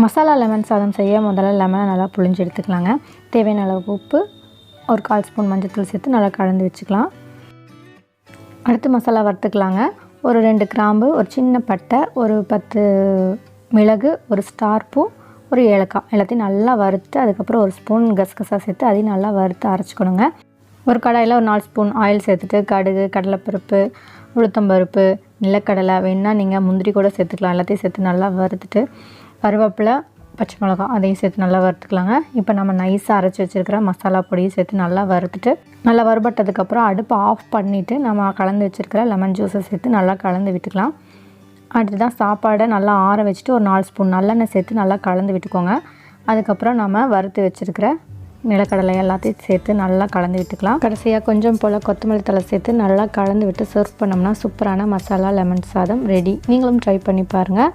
Masala lemon சாதம் செய்ய முதல்ல லெமனை நல்லா புழிஞ்சு எடுத்துக்கலாங்க. தேவையான அளவுக்கு உப்பு, ஒரு 1/4 ஸ்பூன் மஞ்சள்தூள் சேர்த்து நல்லா கலந்து வச்சுக்கலாம். அடுத்து மசாலா வறுத்துக்கலாங்க. ஒரு 2 கிராம்பு, ஒரு சின்ன பட்டை, ஒரு 10 மிளகு, ஒரு ஸ்டார் பூ, ஒரு ஏலக்காய் எல்லாத்தையும் நல்லா வறுத்து அதுக்கப்புறம் ஒரு ஸ்பூன் கசகசா சேர்த்து அதையும் நல்லா வறுத்து அரைச்சிக்கணுங்க. ஒரு கடாயில் ஒரு 4 ஸ்பூன் ஆயில் சேர்த்துட்டு கடுகு, கடலைப்பருப்பு, உளுத்தம்பருப்பு, நிலக்கடலை வேணுன்னா நீங்கள் முந்திரி கூட சேர்த்துக்கலாம். எல்லாத்தையும் சேர்த்து நல்லா வறுத்துட்டு கருவேப்பிலை, பச்சை மிளகாய் அதையும் சேர்த்து நல்லா வறுத்துக்கலாங்க. இப்போ நம்ம நைஸாக அரைச்சி வச்சுருக்கிற மசாலா பொடியும் சேர்த்து நல்லா வறுத்துட்டு நல்லா வறுபட்டதுக்கப்புறம் அடுப்பை ஆஃப் பண்ணிவிட்டு நம்ம கலந்து வச்சுருக்கிற லெமன் ஜூஸை சேர்த்து நல்லா கலந்து விட்டுக்கலாம். அடுத்ததான் சாப்பாடை நல்லா ஆற வச்சுட்டு ஒரு 4 ஸ்பூன் நல்லெண்ணெய் சேர்த்து நல்லா கலந்து விட்டுக்கோங்க. அதுக்கப்புறம் நம்ம வறுத்து வச்சுருக்கிற நிலக்கடலை எல்லாத்தையும் சேர்த்து நல்லா கலந்து விட்டுக்கலாம். கடைசியாக கொஞ்சம் போல் கொத்தமல்லி தழை சேர்த்து நல்லா கலந்து விட்டு சர்வ் பண்ணோம்னா சூப்பரான மசாலா லெமன் சாதம் ரெடி. நீங்களும் ட்ரை பண்ணி பாருங்கள்.